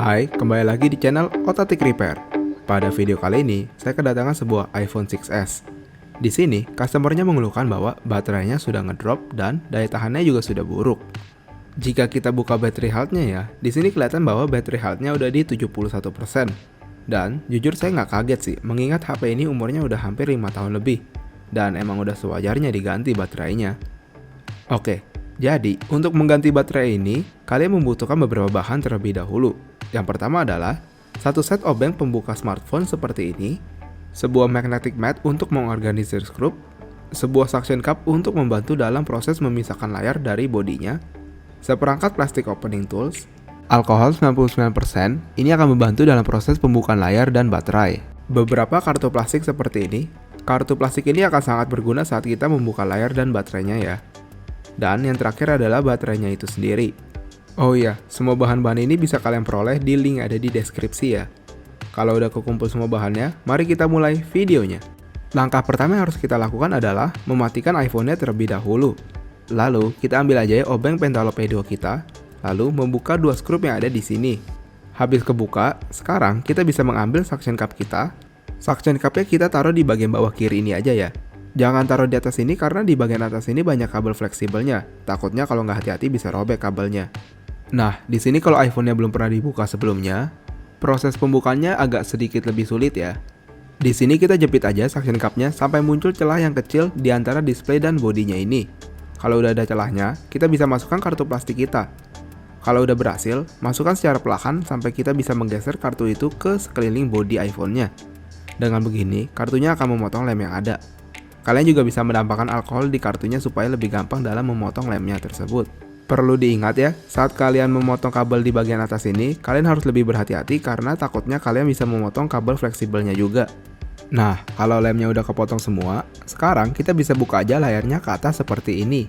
Hai, kembali lagi di channel Otatik Repair. Pada video kali ini, saya kedatangan sebuah iPhone 6s. Di sini, customernya mengeluhkan bahwa baterainya sudah ngedrop dan daya tahannya juga sudah buruk. Jika kita buka battery health-nya ya, di sini kelihatan bahwa battery health-nya udah di 71%. Dan jujur saya nggak kaget sih, mengingat HP ini umurnya udah hampir 5 tahun lebih. Dan emang udah sewajarnya diganti baterainya. Oke, jadi untuk mengganti baterai ini, kalian membutuhkan beberapa bahan terlebih dahulu. Yang pertama adalah satu set obeng pembuka smartphone seperti ini, sebuah magnetic mat untuk mengorganisir skrup, sebuah suction cup untuk membantu dalam proses memisahkan layar dari bodinya, seperangkat plastik opening tools, alkohol 99%, ini akan membantu dalam proses pembukaan layar dan baterai. Beberapa kartu plastik seperti ini, kartu plastik ini akan sangat berguna saat kita membuka layar dan baterainya ya. Dan yang terakhir adalah baterainya itu sendiri. Oh iya, semua bahan-bahan ini bisa kalian peroleh di link yang ada di deskripsi ya. Kalau udah kekumpul semua bahannya, mari kita mulai videonya. Langkah pertama yang harus kita lakukan adalah mematikan iPhone-nya terlebih dahulu. Lalu, kita ambil aja ya obeng Pentalock P2 kita, lalu membuka dua skrup yang ada di sini. Habis kebuka, sekarang kita bisa mengambil suction cup kita. Suction cup-nya kita taruh di bagian bawah kiri ini aja ya. Jangan taruh di atas ini karena di bagian atas ini banyak kabel fleksibelnya. Takutnya kalau nggak hati-hati bisa robek kabelnya. Nah, di sini kalau iPhone-nya belum pernah dibuka sebelumnya, proses pembukanya agak sedikit lebih sulit ya. Di sini kita jepit aja suction cup-nya sampai muncul celah yang kecil di antara display dan bodinya ini. Kalau udah ada celahnya, kita bisa masukkan kartu plastik kita. Kalau udah berhasil, masukkan secara perlahan sampai kita bisa menggeser kartu itu ke sekeliling bodi iPhone-nya. Dengan begini, kartunya akan memotong lem yang ada. Kalian juga bisa menambahkan alkohol di kartunya supaya lebih gampang dalam memotong lemnya tersebut. Perlu diingat ya, saat kalian memotong kabel di bagian atas ini, kalian harus lebih berhati-hati karena takutnya kalian bisa memotong kabel fleksibelnya juga. Nah, kalau lemnya udah kepotong semua, sekarang kita bisa buka aja layarnya ke atas seperti ini.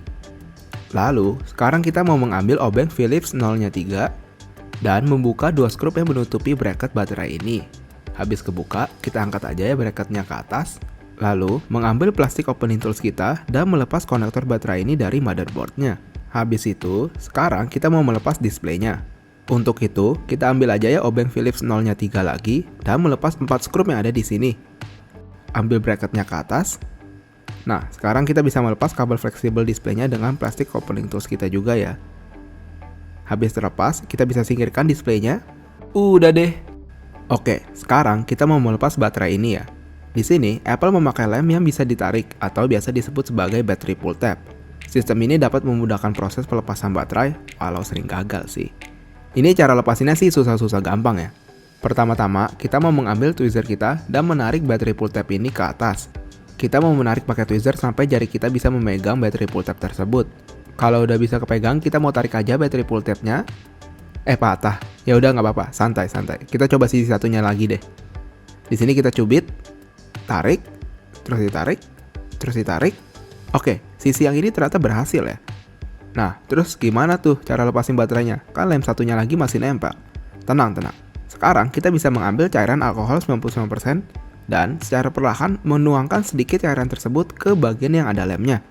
Lalu, sekarang kita mau mengambil obeng Philips 0-3 dan membuka dua skrup yang menutupi bracket baterai ini. Habis kebuka, kita angkat aja ya bracketnya ke atas. Lalu, mengambil plastik opening tools kita dan melepas konektor baterai ini dari motherboardnya. Habis itu, sekarang kita mau melepas displaynya. Untuk itu, kita ambil aja ya obeng Philips 0-3 lagi dan melepas 4 skrup yang ada di sini. Ambil bracketnya ke atas. Nah, sekarang kita bisa melepas kabel fleksibel displaynya dengan plastik opening tools kita juga ya. Habis terlepas, kita bisa singkirkan displaynya. Udah deh. Oke, sekarang kita mau melepas baterai ini ya. Di sini, Apple memakai lem yang bisa ditarik atau biasa disebut sebagai battery pull tab. Sistem ini dapat memudahkan proses pelepasan baterai, walau sering gagal sih. Ini cara lepasinnya sih susah-susah gampang ya. Pertama-tama, kita mau mengambil tweezer kita dan menarik battery pull tab ini ke atas. Kita mau menarik pakai tweezer sampai jari kita bisa memegang battery pull tab tersebut. Kalau udah bisa kepegang, kita mau tarik aja battery pull tab-nya. Patah. Ya udah nggak apa-apa, santai-santai. Kita coba sisi satunya lagi deh. Di sini kita cubit, tarik, terus ditarik, terus ditarik. Oke, sisi yang ini ternyata berhasil ya. Nah, terus gimana tuh cara lepasin baterainya? Kan lem satunya lagi masih nempel. Tenang. Sekarang kita bisa mengambil cairan alkohol 99% dan secara perlahan menuangkan sedikit cairan tersebut ke bagian yang ada lemnya.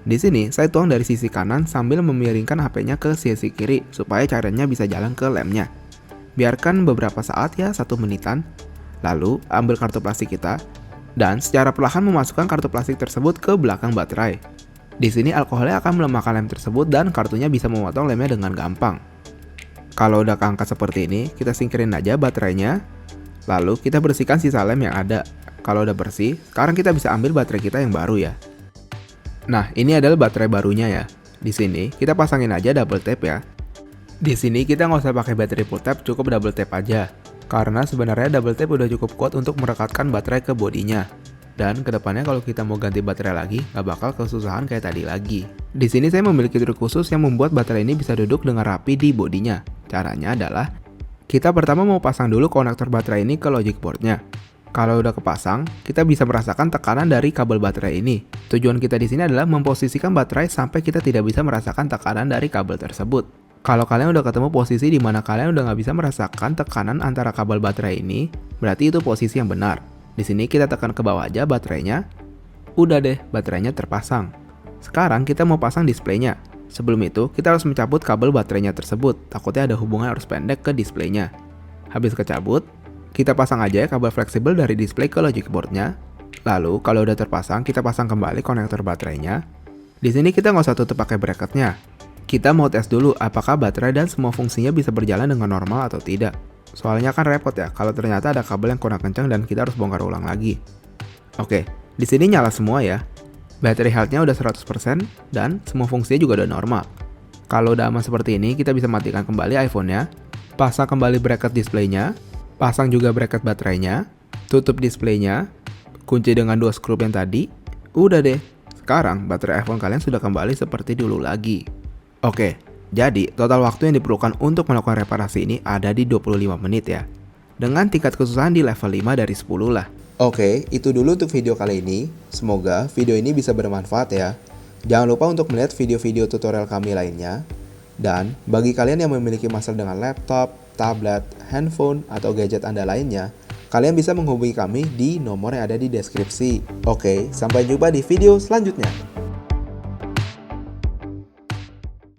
Di sini, saya tuang dari sisi kanan sambil memiringkan HP-nya ke sisi kiri supaya cairannya bisa jalan ke lemnya. Biarkan beberapa saat ya, 1 menitan. Lalu, ambil kartu plastik kita dan secara perlahan memasukkan kartu plastik tersebut ke belakang baterai. Di sini alkoholnya akan melemahkan lem tersebut dan kartunya bisa memotong lemnya dengan gampang. Kalau udah keangkat seperti ini, kita singkirin aja baterainya. Lalu kita bersihkan sisa lem yang ada. Kalau udah bersih, sekarang kita bisa ambil baterai kita yang baru ya. Nah, ini adalah baterai barunya ya. Di sini kita pasangin aja double tap ya. Di sini kita nggak usah pakai battery pull tab, cukup double tap aja. Karena sebenarnya double tap udah cukup kuat untuk merekatkan baterai ke bodinya. Dan kedepannya kalau kita mau ganti baterai lagi, nggak bakal kesusahan kayak tadi lagi. Di sini saya memiliki trik khusus yang membuat baterai ini bisa duduk dengan rapi di bodinya. Caranya adalah, kita pertama mau pasang dulu konektor baterai ini ke logic boardnya. Kalau udah kepasang, kita bisa merasakan tekanan dari kabel baterai ini. Tujuan kita di sini adalah memposisikan baterai sampai kita tidak bisa merasakan tekanan dari kabel tersebut. Kalau kalian udah ketemu posisi di mana kalian udah nggak bisa merasakan tekanan antara kabel baterai ini, berarti itu posisi yang benar. Di sini kita tekan ke bawah aja baterainya. Udah deh, baterainya terpasang. Sekarang kita mau pasang displaynya. Sebelum itu, kita harus mencabut kabel baterainya tersebut, takutnya ada hubungan arus pendek ke displaynya. Habis kecabut, kita pasang aja kabel fleksibel dari display ke logic boardnya. Lalu kalau udah terpasang, kita pasang kembali konektor baterainya. Di sini kita nggak usah tutup pakai bracketnya. Kita mau tes dulu apakah baterai dan semua fungsinya bisa berjalan dengan normal atau tidak. Soalnya kan repot ya kalau ternyata ada kabel yang kurang kencang dan kita harus bongkar ulang lagi. Oke, di sini nyala semua ya. Battery health-nya udah 100% dan semua fungsinya juga udah normal. Kalau udah aman seperti ini, kita bisa matikan kembali iPhone-nya, pasang kembali bracket display-nya, pasang juga bracket baterainya, tutup display-nya, kunci dengan 2 skrup yang tadi. Udah deh, sekarang baterai iPhone kalian sudah kembali seperti dulu lagi. Oke, jadi total waktu yang diperlukan untuk melakukan reparasi ini ada di 25 menit ya. Dengan tingkat kesusahan di level 5 dari 10 lah. Oke, itu dulu untuk video kali ini. Semoga video ini bisa bermanfaat ya. Jangan lupa untuk melihat video-video tutorial kami lainnya. Dan bagi kalian yang memiliki masalah dengan laptop, tablet, handphone, atau gadget Anda lainnya, kalian bisa menghubungi kami di nomor yang ada di deskripsi. Oke, sampai jumpa di video selanjutnya.